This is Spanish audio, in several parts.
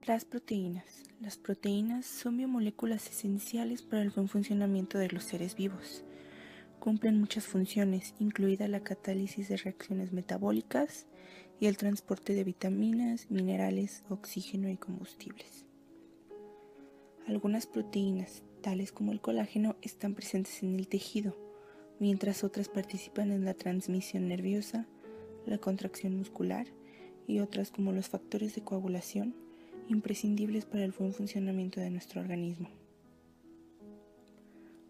Las proteínas. Las proteínas son biomoléculas esenciales para el buen funcionamiento de los seres vivos. Cumplen muchas funciones, incluida la catálisis de reacciones metabólicas y el transporte de vitaminas, minerales, oxígeno y combustibles. Algunas proteínas, tales como el colágeno, están presentes en el tejido, mientras otras participan en la transmisión nerviosa, la contracción muscular y otras como los factores de coagulación, imprescindibles para el buen funcionamiento de nuestro organismo.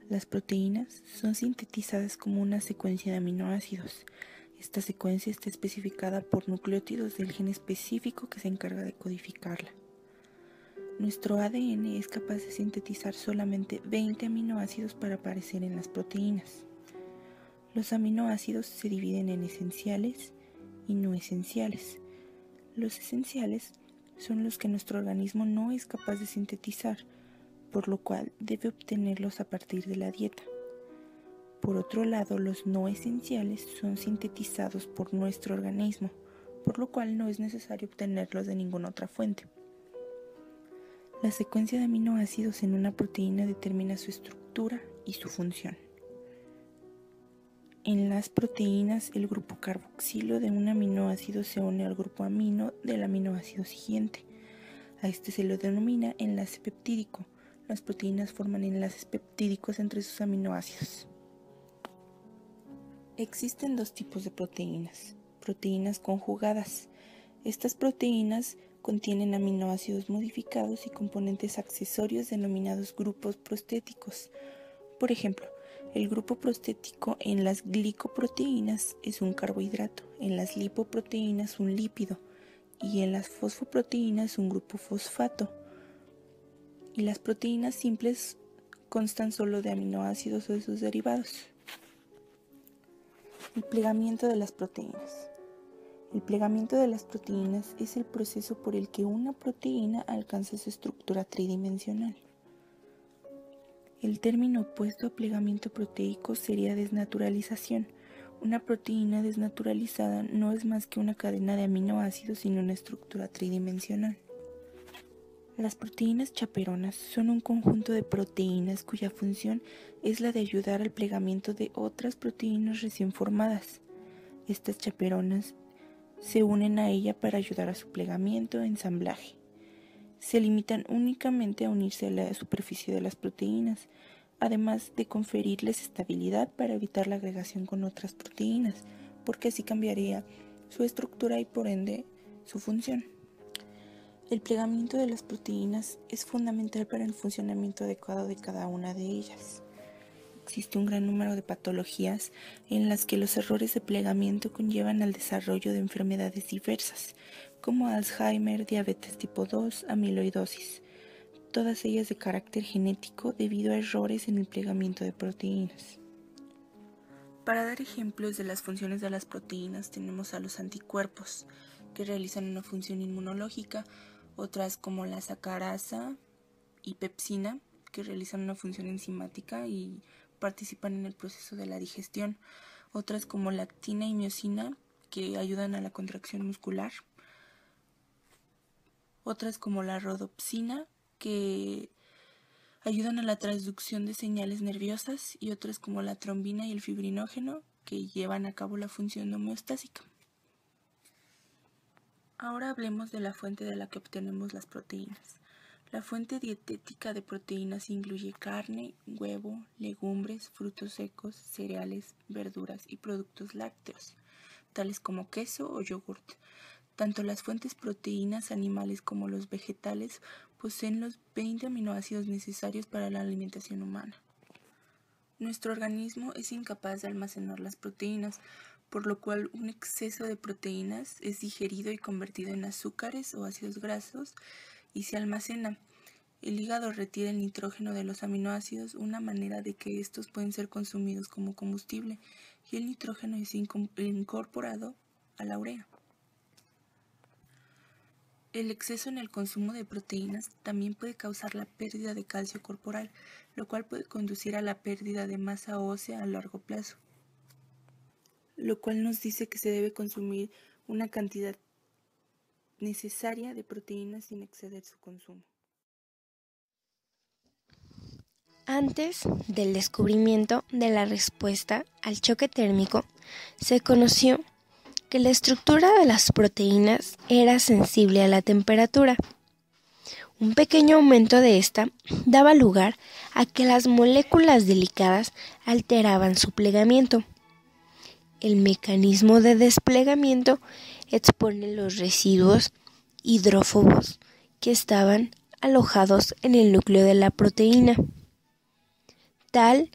Las proteínas son sintetizadas como una secuencia de aminoácidos. Esta secuencia está especificada por nucleótidos del gen específico que se encarga de codificarla. Nuestro ADN es capaz de sintetizar solamente 20 aminoácidos para aparecer en las proteínas. Los aminoácidos se dividen en esenciales y no esenciales. Los esenciales son los que nuestro organismo no es capaz de sintetizar, por lo cual debe obtenerlos a partir de la dieta. Por otro lado, los no esenciales son sintetizados por nuestro organismo, por lo cual no es necesario obtenerlos de ninguna otra fuente. La secuencia de aminoácidos en una proteína determina su estructura y su función. En las proteínas, el grupo carboxilo de un aminoácido se une al grupo amino del aminoácido siguiente. A este se lo denomina enlace peptídico. Las proteínas forman enlaces peptídicos entre sus aminoácidos. Existen dos tipos de proteínas. Proteínas conjugadas. Estas proteínas contienen aminoácidos modificados y componentes accesorios denominados grupos prostéticos. Por ejemplo, el grupo prostético en las glicoproteínas es un carbohidrato, en las lipoproteínas un lípido y en las fosfoproteínas un grupo fosfato. Y las proteínas simples constan solo de aminoácidos o de sus derivados. El plegamiento de las proteínas. El plegamiento de las proteínas es el proceso por el que una proteína alcanza su estructura tridimensional. El término opuesto a plegamiento proteico sería desnaturalización. Una proteína desnaturalizada no es más que una cadena de aminoácidos sin una estructura tridimensional. Las proteínas chaperonas son un conjunto de proteínas cuya función es la de ayudar al plegamiento de otras proteínas recién formadas. Estas chaperonas se unen a ella para ayudar a su plegamiento e ensamblaje. Se limitan únicamente a unirse a la superficie de las proteínas, además de conferirles estabilidad para evitar la agregación con otras proteínas, porque así cambiaría su estructura y por ende su función. El plegamiento de las proteínas es fundamental para el funcionamiento adecuado de cada una de ellas. Existe un gran número de patologías en las que los errores de plegamiento conllevan al desarrollo de enfermedades diversas, como Alzheimer, diabetes tipo 2, amiloidosis, todas ellas de carácter genético debido a errores en el plegamiento de proteínas. Para dar ejemplos de las funciones de las proteínas tenemos a los anticuerpos, que realizan una función inmunológica, otras como la sacarasa y pepsina, que realizan una función enzimática y participan en el proceso de la digestión, otras como lactina y miosina, que ayudan a la contracción muscular, otras como la rodopsina, que ayudan a la transducción de señales nerviosas, y otras como la trombina y el fibrinógeno, que llevan a cabo la función homeostásica. Ahora hablemos de la fuente de la que obtenemos las proteínas. La fuente dietética de proteínas incluye carne, huevo, legumbres, frutos secos, cereales, verduras y productos lácteos, tales como queso o yogurt. Tanto las fuentes proteínas animales como los vegetales poseen los 20 aminoácidos necesarios para la alimentación humana. Nuestro organismo es incapaz de almacenar las proteínas, por lo cual un exceso de proteínas es digerido y convertido en azúcares o ácidos grasos y se almacena. El hígado retira el nitrógeno de los aminoácidos, una manera de que estos pueden ser consumidos como combustible, y el nitrógeno es incorporado a la urea. El exceso en el consumo de proteínas también puede causar la pérdida de calcio corporal, lo cual puede conducir a la pérdida de masa ósea a largo plazo, lo cual nos dice que se debe consumir una cantidad necesaria de proteínas sin exceder su consumo. Antes del descubrimiento de la respuesta al choque térmico, se conoció que la estructura de las proteínas era sensible a la temperatura. Un pequeño aumento de esta daba lugar a que las moléculas delicadas alteraban su plegamiento. El mecanismo de desplegamiento expone los residuos hidrófobos que estaban alojados en el núcleo de la proteína, tal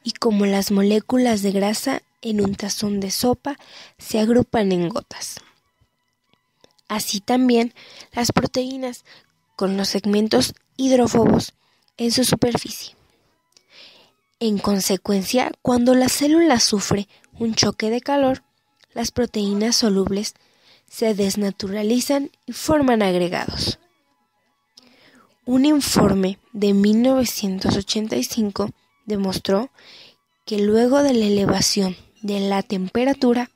y como las moléculas de grasa en un tazón de sopa se agrupan en gotas. Así también las proteínas con los segmentos hidrófobos en su superficie. En consecuencia, cuando la célula sufre un choque de calor, las proteínas solubles se desnaturalizan y forman agregados. Un informe de 1985 demostró que luego de la elevación de la temperatura,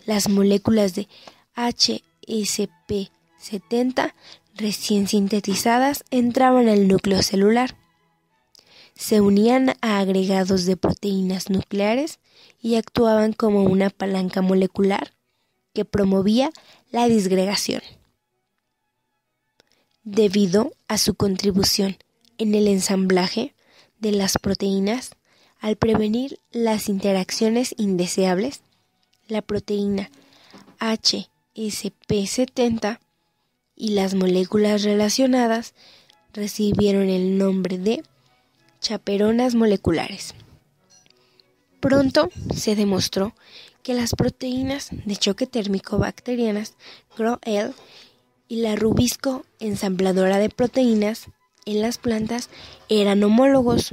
las moléculas de HSP70 recién sintetizadas entraban al núcleo celular, se unían a agregados de proteínas nucleares y actuaban como una palanca molecular que promovía la disgregación. Debido a su contribución en el ensamblaje de las proteínas, al prevenir las interacciones indeseables, la proteína HSP70 y las moléculas relacionadas recibieron el nombre de chaperonas moleculares. Pronto se demostró que las proteínas de choque térmico bacterianas GROEL y la rubisco ensambladora de proteínas en las plantas eran homólogos.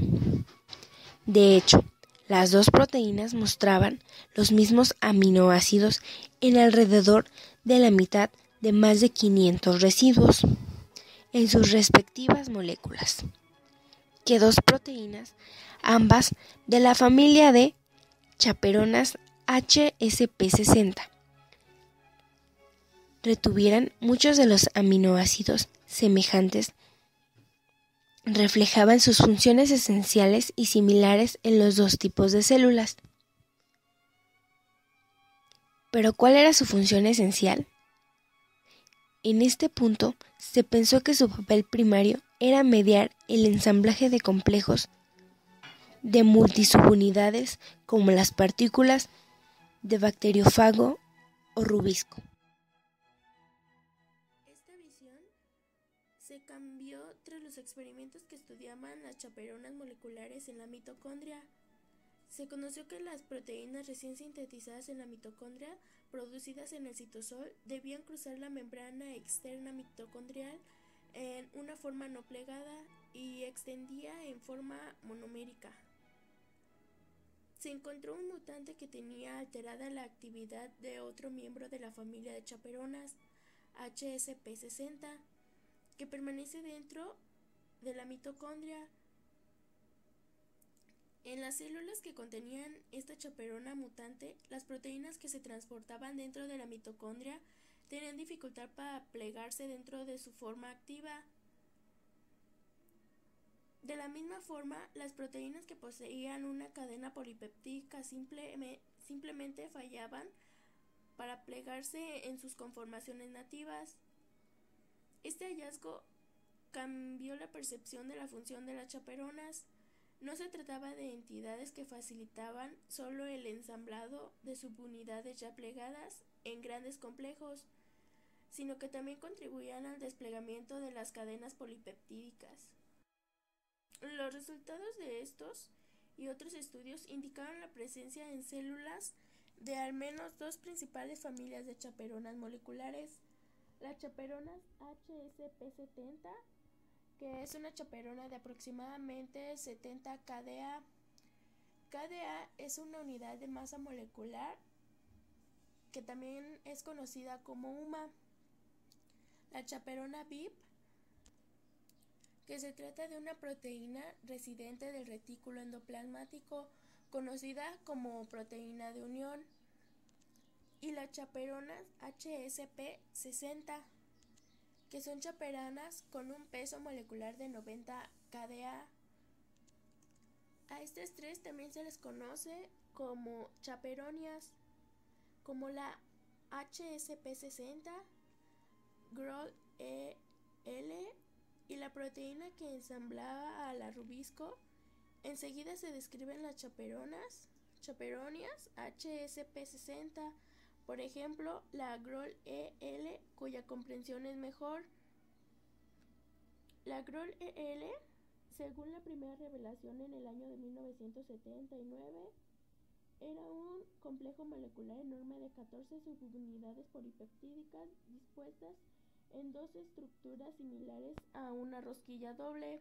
De hecho, las dos proteínas mostraban los mismos aminoácidos en alrededor de la mitad de más de 500 residuos en sus respectivas moléculas, que dos proteínas, ambas de la familia de chaperonas HSP60, retuvieran muchos de los aminoácidos semejantes, reflejaban sus funciones esenciales y similares en los dos tipos de células. ¿Pero cuál era su función esencial? En este punto se pensó que su papel primario era mediar el ensamblaje de complejos de multisubunidades como las partículas de bacteriófago o rubisco. Esta visión se cambió tras los experimentos que estudiaban las chaperonas moleculares en la mitocondria. Se conoció que las proteínas recién sintetizadas en la mitocondria, producidas en el citosol, debían cruzar la membrana externa mitocondrial en una forma no plegada y extendida en forma monomérica. Se encontró un mutante que tenía alterada la actividad de otro miembro de la familia de chaperonas, HSP60, que permanece dentro de la mitocondria. En las células que contenían esta chaperona mutante, las proteínas que se transportaban dentro de la mitocondria tenían dificultad para plegarse dentro de su forma activa. De la misma forma, las proteínas que poseían una cadena polipeptídica simplemente fallaban para plegarse en sus conformaciones nativas. Este hallazgo cambió la percepción de la función de las chaperonas. No se trataba de entidades que facilitaban solo el ensamblado de subunidades ya plegadas en grandes complejos, sino que también contribuían al desplegamiento de las cadenas polipeptídicas. Los resultados de estos y otros estudios indicaron la presencia en células de al menos dos principales familias de chaperonas moleculares: las chaperonas HSP70, que es una chaperona de aproximadamente 70 kDa. kDa es una unidad de masa molecular que también es conocida como UMA. La chaperona VIP, que se trata de una proteína residente del retículo endoplasmático, conocida como proteína de unión. Y las chaperonas HSP60, que son chaperonas con un peso molecular de 90 kDa. A este estrés también se les conoce como chaperonias, como la HSP60, GROL-EL y la proteína que ensamblaba a la rubisco. Enseguida se describen las chaperonias HSP60, por ejemplo, la GROL-EL, cuya comprensión es mejor. La GROL-EL, según la primera revelación en el año de 1979, era un complejo molecular enorme de 14 subunidades polipeptídicas dispuestas en dos estructuras similares a una rosquilla doble.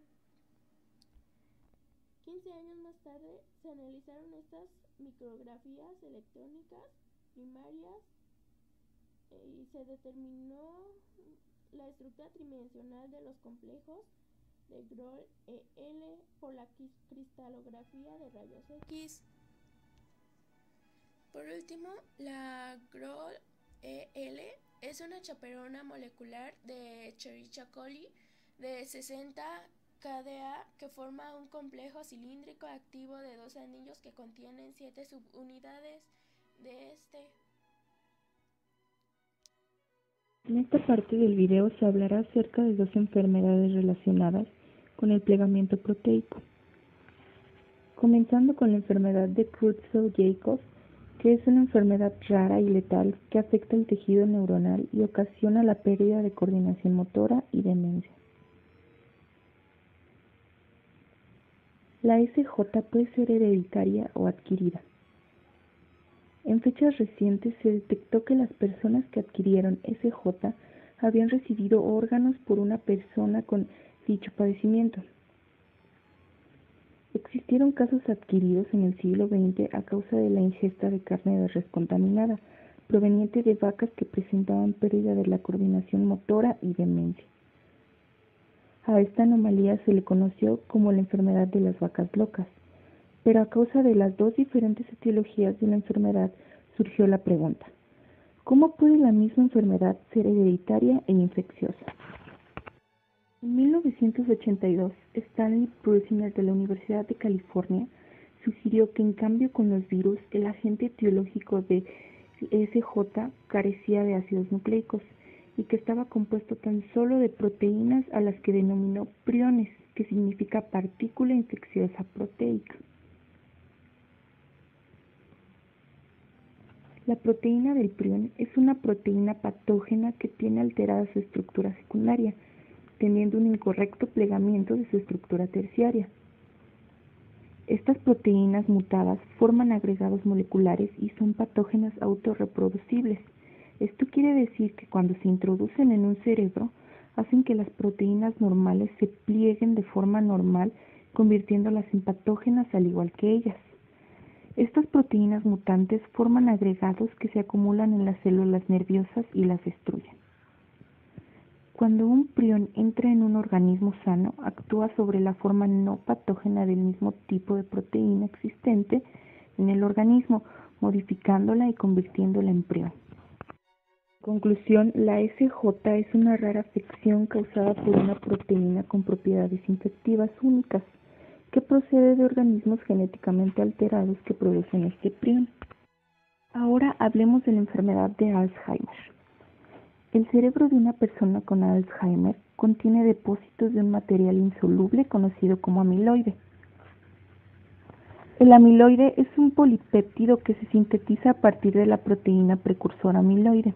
15 años más tarde se analizaron estas micrografías electrónicas primarias y se determinó la estructura tridimensional de los complejos de GROL-EL por la cristalografía de rayos X. Por último, la GROL-EL es una chaperona molecular de Escherichia coli de 60 kDa que forma un complejo cilíndrico activo de dos anillos que contienen 7 subunidades de este. En esta parte del video se hablará acerca de dos enfermedades relacionadas con el plegamiento proteico. Comenzando con la enfermedad de Creutzfeldt-Jakob, que es una enfermedad rara y letal que afecta el tejido neuronal y ocasiona la pérdida de coordinación motora y demencia. La SJ puede ser hereditaria o adquirida. En fechas recientes se detectó que las personas que adquirieron SJ habían recibido órganos por una persona con dicho padecimiento. Existieron casos adquiridos en el siglo XX a causa de la ingesta de carne de res contaminada, proveniente de vacas que presentaban pérdida de la coordinación motora y demencia. A esta anomalía se le conoció como la enfermedad de las vacas locas, pero a causa de las dos diferentes etiologías de la enfermedad surgió la pregunta: ¿cómo puede la misma enfermedad ser hereditaria e infecciosa? En 1982, Stanley Prusiner de la Universidad de California sugirió que en cambio con los virus, el agente etiológico de SJ carecía de ácidos nucleicos y que estaba compuesto tan solo de proteínas a las que denominó priones, que significa partícula infecciosa proteica. La proteína del prion es una proteína patógena que tiene alterada su estructura secundaria, teniendo un incorrecto plegamiento de su estructura terciaria. Estas proteínas mutadas forman agregados moleculares y son patógenas autorreproducibles. Esto quiere decir que cuando se introducen en un cerebro, hacen que las proteínas normales se plieguen de forma normal, convirtiéndolas en patógenas al igual que ellas. Estas proteínas mutantes forman agregados que se acumulan en las células nerviosas y las destruyen. Cuando un prion entra en un organismo sano, actúa sobre la forma no patógena del mismo tipo de proteína existente en el organismo, modificándola y convirtiéndola en prion. En conclusión, la SJ es una rara afección causada por una proteína con propiedades infectivas únicas, que procede de organismos genéticamente alterados que producen este prion. Ahora hablemos de la enfermedad de Alzheimer. El cerebro de una persona con Alzheimer contiene depósitos de un material insoluble conocido como amiloide. El amiloide es un polipéptido que se sintetiza a partir de la proteína precursora amiloide.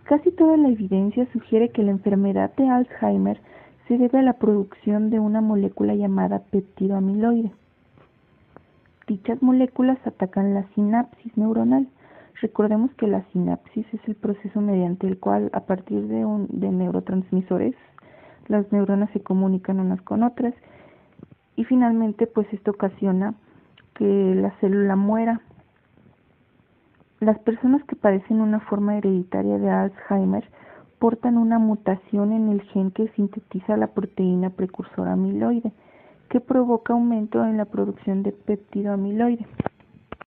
Casi toda la evidencia sugiere que la enfermedad de Alzheimer se debe a la producción de una molécula llamada péptido amiloide. Dichas moléculas atacan la sinapsis neuronal. Recordemos que la sinapsis es el proceso mediante el cual, a partir de neurotransmisores, las neuronas se comunican unas con otras y finalmente pues esto ocasiona que la célula muera. Las personas que padecen una forma hereditaria de Alzheimer portan una mutación en el gen que sintetiza la proteína precursora amiloide, que provoca aumento en la producción de péptido amiloide.